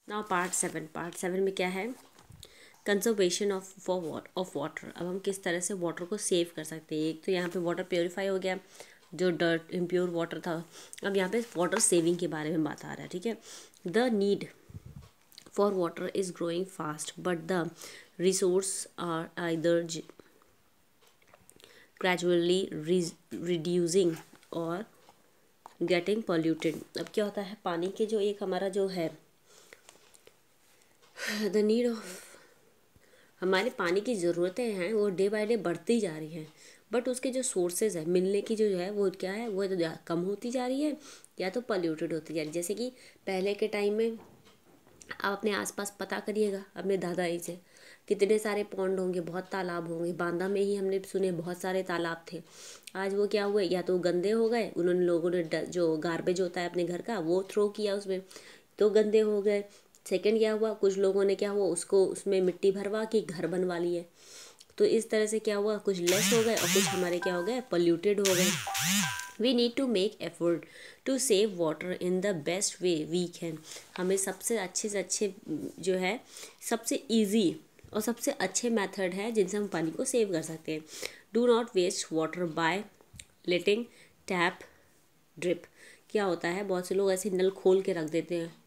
Now part 7 में क्या है, कंजर्वेशन ऑफ वाटर। अब हम किस तरह से वाटर को सेव कर सकते हैं। एक तो यहाँ पे वाटर प्योरीफाई हो गया, जो डर्ट इम्प्योर वाटर था। अब यहाँ पे वाटर सेविंग के बारे में बात आ रहा है, ठीक है। The need for water is growing fast but the resource are either gradually reducing और गेटिंग पॉल्यूटेड। अब क्या होता है, पानी के जो एक हमारा जो है द नीड ऑफ, हमारे पानी की ज़रूरतें हैं वो डे बाय डे बढ़ती जा रही हैं, बट उसके जो सोर्सेज है मिलने की जो है वो क्या है, वो तो कम होती जा रही है या तो पॉल्यूटेड होती जा रही है। जैसे कि पहले के टाइम में आप अपने आसपास पता करिएगा अपने दादाजी से, कितने सारे पौंड होंगे, बहुत तालाब होंगे। बांदा में ही हमने सुने बहुत सारे तालाब थे। आज वो क्या हुए, या तो गंदे हो गए, उन्होंने लोगों ने जो गार्बेज होता है अपने घर का वो थ्रो किया उसमें, तो गंदे हो गए। सेकंड क्या हुआ, कुछ लोगों ने क्या हुआ, उसको उसमें मिट्टी भरवा के घर बनवा लिए। तो इस तरह से क्या हुआ, कुछ लेस हो गए और कुछ हमारे क्या हो गए, पोल्यूटेड हो गए। We need to make effort to save water in the best way we can. हमें सबसे अच्छे से अच्छे जो है, सबसे ईजी और सबसे अच्छे मेथड है जिनसे हम पानी को सेव कर सकते हैं। Do not waste water by letting tap drip. क्या होता है, बहुत से लोग ऐसे नल खोल के रख देते हैं।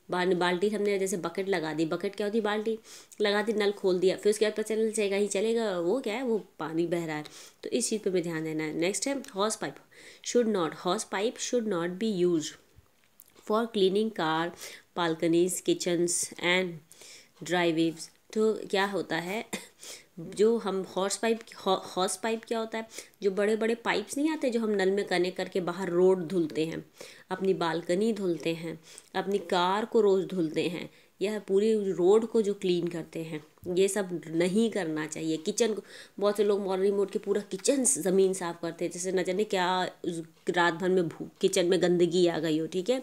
बाल्टी हमने जैसे बकेट लगा दी, बकेट क्या होती है, बाल्टी लगा दी, नल खोल दिया, फिर उसके बाद पता चलेगा ही चलेगा वो क्या है, वो पानी बह रहा है। तो इस चीज़ पे भी ध्यान देना है। नेक्स्ट है hose pipe should not be use for cleaning car, balconies, kitchens and driveways. तो क्या होता है, जो हम हॉस पाइप क्या होता है, जो बड़े बड़े पाइप्स नहीं आते जो हम नल में कनेक्ट करके बाहर रोड धुलते हैं, अपनी बालकनी धुलते हैं, अपनी कार को रोज़ धुलते हैं, या पूरी रोड को जो क्लीन करते हैं, ये सब नहीं करना चाहिए। किचन को बहुत से लोग मॉर्निंग में उठ के पूरा किचन ज़मीन साफ़ करते हैं, जैसे न जाने क्या रात भर में किचन में गंदगी आ गई हो, ठीक है।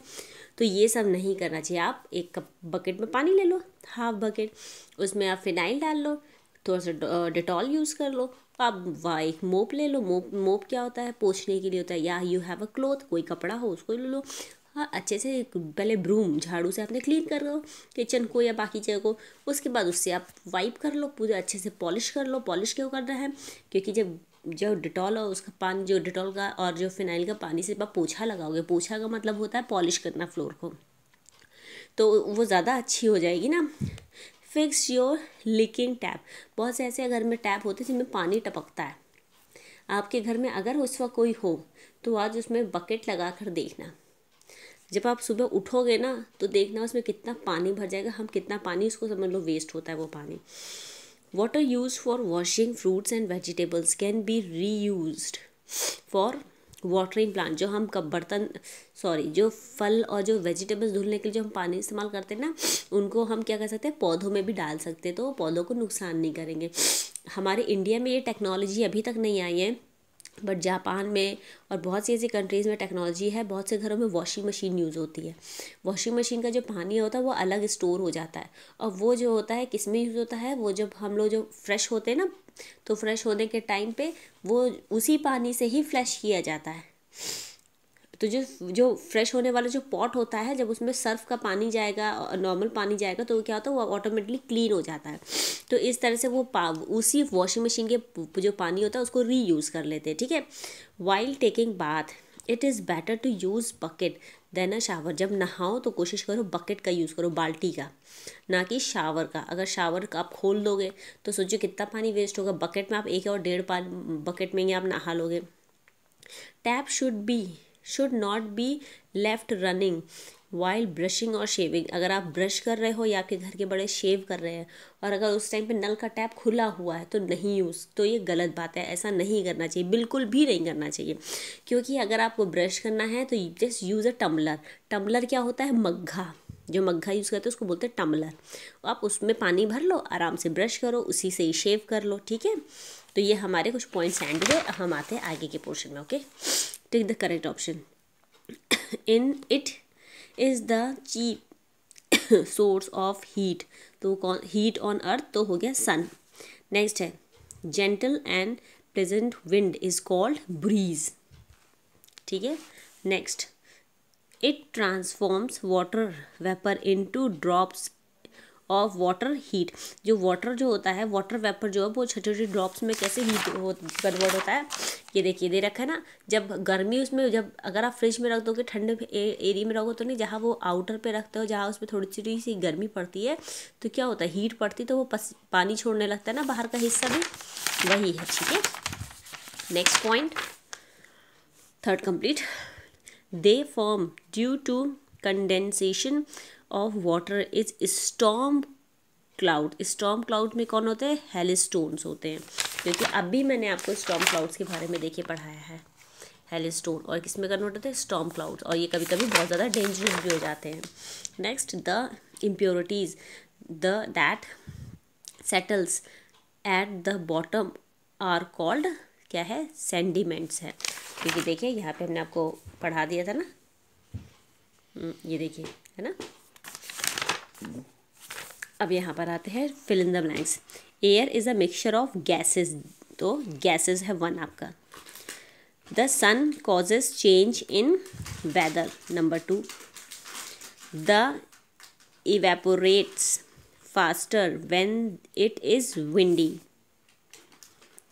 तो ये सब नहीं करना चाहिए। आप एक कप बकेट में पानी ले लो, हाफ बकेट, उसमें आप फिनाइल डाल लो, थोड़ा सा डेटॉल यूज़ कर लो, आप एक मोप ले लो। मोप क्या होता है, पोंछने के लिए होता है। या यू हैव अ क्लॉथ, कोई कपड़ा हो उसको ले लो। हाँ, अच्छे से पहले ब्रूम झाड़ू से आपने क्लीन कर लो किचन को या बाकी जगह को, उसके बाद उससे आप वाइप कर लो, पूरे अच्छे से पॉलिश कर लो। पॉलिश क्यों करना है, क्योंकि जब जो डिटॉल और उसका पानी, जो डिटॉल का और जो फिनाइल का पानी से आप पोछा लगाओगे, पोछा का मतलब होता है पॉलिश करना फ्लोर को, तो वो ज़्यादा अच्छी हो जाएगी ना। Fix your leaking tap. बहुत से ऐसे घर में टैप होते हैं जिनमें पानी टपकता है। आपके घर में अगर उस वक्त कोई हो तो आज उसमें बकेट लगा कर देखना, जब आप सुबह उठोगे ना तो देखना उसमें कितना पानी भर जाएगा। हम कितना पानी, उसको समझ लो वेस्ट होता है वो पानी। Water use for washing fruits and vegetables can be री यूज्ड फॉर वाटरिंग प्लांट। जो हम कब बर्तन जो फल और जो वेजिटेबल्स धुलने के लिए जो हम पानी इस्तेमाल करते हैं ना, उनको हम क्या कर सकते हैं, पौधों में भी डाल सकते हैं, तो वो पौधों को नुकसान नहीं करेंगे। हमारे इंडिया में ये टेक्नोलॉजी अभी तक नहीं आई है, बट जापान में और बहुत सी ऐसी कंट्रीज़ में टेक्नोलॉजी है। बहुत से घरों में वॉशिंग मशीन यूज़ होती है। वॉशिंग मशीन का जो पानी होता है वो अलग स्टोर हो जाता है, और वो जो होता है किस में यूज़ होता है, वो जब हम लोग जो फ्रेश होते हैं ना, तो फ्रेश होने के टाइम पे वो उसी पानी से ही फ्लैश किया जाता है। तो जो जो फ्रेश होने वाला जो पॉट होता है, जब उसमें सर्फ का पानी जाएगा और नॉर्मल पानी जाएगा तो क्या होता है, वो ऑटोमेटिकली क्लीन हो जाता है। तो इस तरह से वो उसी वॉशिंग मशीन के जो पानी होता है उसको रीयूज़ कर लेते हैं, ठीक है। While taking bath it is better to use bucket than a shower. जब नहाओ तो कोशिश करो बकेट का यूज़ करो, बाल्टी का, ना कि शावर का। अगर शावर का आप खोल दोगे तो सोचो कितना पानी वेस्ट होगा। बकेट में आप 1 और 1.5 बकेट में ही आप नहा लोगे। Tap should not be left running while brushing और शेविंग। अगर आप ब्रश कर रहे हो या आपके घर के बड़े शेव कर रहे हैं और अगर उस टाइम पे नल का टैप खुला हुआ है तो नहीं यूज़, तो ये गलत बात है। ऐसा नहीं करना चाहिए, बिल्कुल भी नहीं करना चाहिए। क्योंकि अगर आपको ब्रश करना है तो just use a tumbler. Tumbler क्या होता है, मग्घा। जो मग्घा यूज़ करते हैं उसको बोलते हैं टम्बलर। आप उसमें पानी भर लो, आराम से ब्रश करो, उसी से ही शेव कर लो, ठीक है। तो ये हमारे कुछ पॉइंट्स एंड हुए। हम आते हैं आगे के पोर्शन में। Okay, take the correct option. In it is the cheap source of heat. तो कौन, हीट ऑन अर्थ तो हो गया सन। नेक्स्ट है gentle and pleasant wind is called breeze, ठीक है। Next it transforms water vapour into drops of water heat. जो water जो होता है, वाटर वेपर जो है वो छोटे छोटे ड्रॉप्स में कैसे कन्वर्ट होता है, ये देखिए दे रखा है ना। जब गर्मी उसमें, जब अगर आप फ्रिज में रख दोगे ठंडे एरिया में रखोगे तो नहीं, जहाँ वो आउटर पे रखते हो, जहाँ उसमें थोड़ी थोड़ी सी गर्मी पड़ती है तो क्या होता है, हीट पड़ती है तो वो पानी छोड़ने लगता है ना बाहर का हिस्सा भी, वही है। ठीक है, next point, third complete. They form due to condensation of water is storm cloud. Storm cloud में कौन होते हैं, हेलस्टोन्स होते हैं, क्योंकि अभी मैंने आपको स्टॉर्म क्लाउड्स के बारे में देखिए पढ़ाया है, हेलस्टोन, और किस में कन्वर्ट होते हैं, स्टॉर्म क्लाउड्स, और ये कभी कभी बहुत ज़्यादा डेंजरस भी हो जाते हैं। Next, the impurities that settles at the bottom are called, क्या है, सेंडिमेंट्स है। क्योंकि देखिए यहाँ पे हमने आपको पढ़ा दिया था ना, ये देखिए है ना। अब यहाँ पर आते हैं fill in the blanks. Air is a mixture of gases, तो गैसेस है वन आपका। The sun causes change in weather, number 2। The evaporates faster when it is windy,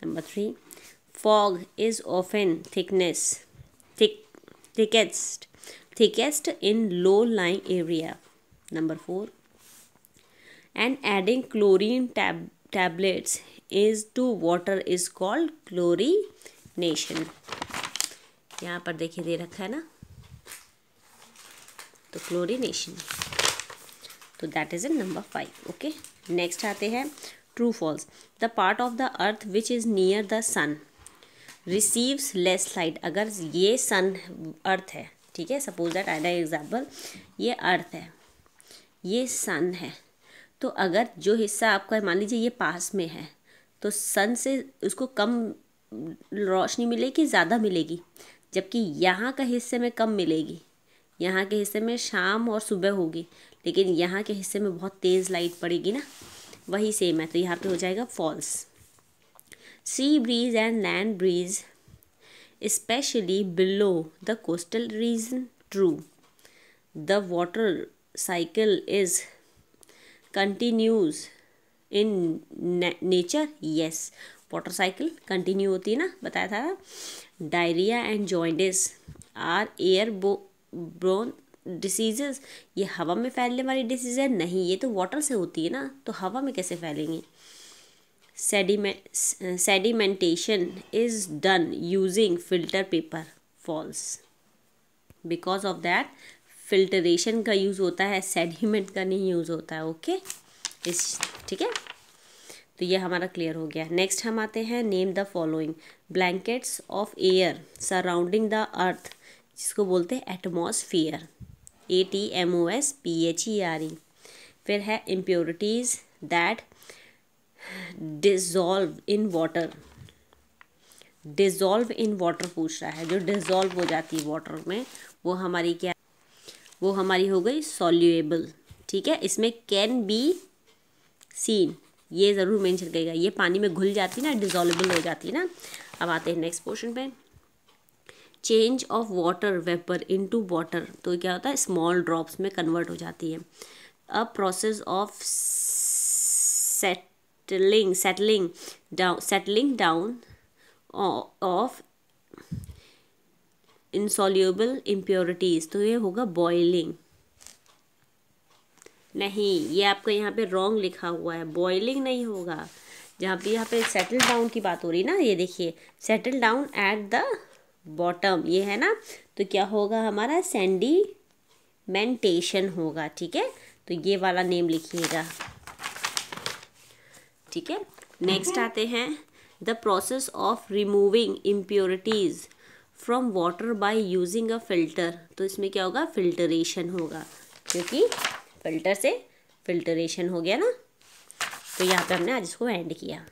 number 3। Fog is often thickest in low lying area, number 4. And adding chlorine tablets is to water is called chlorination। यहाँ पर देखिए दे रखा है ना, तो chlorination, तो that is in number 5। Okay, next आते हैं true false. The part of the earth which is near the sun receives less light. अगर ये सन अर्थ है, ठीक है, सपोज दैट आई एग्जाम्पल, ये अर्थ है, ये सन है, तो अगर जो हिस्सा आपका मान लीजिए ये पास में है तो सन से उसको कम रोशनी मिलेगी, ज़्यादा मिलेगी, जबकि यहाँ का हिस्से में कम मिलेगी, यहाँ के हिस्से में शाम और सुबह होगी, लेकिन यहाँ के हिस्से में बहुत तेज़ लाइट पड़ेगी ना, वही सेम है, तो यहाँ पे हो जाएगा false. Sea breeze and land breeze especially below the coastal region, true. The water cycle is continues in nature, yes. Water cycle continue होती है ना, बताया था। Diarrhoea and jaundice are airborne diseases, ये हवा में फैलने वाली डिसीज है, नहीं, ये तो वाटर से होती है ना, तो हवा में कैसे फैलेंगी। Sedimentation is done using filter paper, false. Because of that filtration का यूज़ होता है, sediment का नहीं यूज़ होता है। ओके, ठीक है, तो ये हमारा क्लियर हो गया। नेक्स्ट हम आते हैं name the following blankets of air surrounding the earth, जिसको बोलते हैं एटमॉस्फियर, ATMOSPHERE। फिर है impurities that dissolve in water, dissolve in water पूछ रहा है, जो डिज़ोल्व हो जाती है वाटर में वो हमारी क्या, वो हमारी हो गई सॉल्यूएबल। ठीक है, इसमें कैन बी सीन, ये ज़रूर मेंशन करेगा, ये पानी में घुल जाती है ना, डिज़ोल्वेबल हो जाती है ना। अब आते हैं नेक्स्ट पोर्शन पे, change of water vapour into water, तो क्या होता है, स्मॉल ड्रॉप्स में कन्वर्ट हो जाती है। A process of settling down of insoluble impurities, तो ये होगा बॉइलिंग। नहीं, ये आपका यहाँ पे रॉन्ग लिखा हुआ है, बॉइलिंग नहीं होगा। जहाँ पे यहाँ पे सेटल डाउन की बात हो रही है ना, ये देखिए settle down eight the bottom, ये है ना, तो क्या होगा हमारा, सेंडिमेंटेशन होगा। ठीक है, तो ये वाला नेम लिखिएगा। ठीक है, नेक्स्ट आते हैं the process of removing impurities from water by using a filter, तो इसमें क्या होगा, फिल्टरेशन होगा, क्योंकि फिल्टर से फिल्टरेशन हो गया ना। तो यहाँ पे हमने आज इसको एंड किया।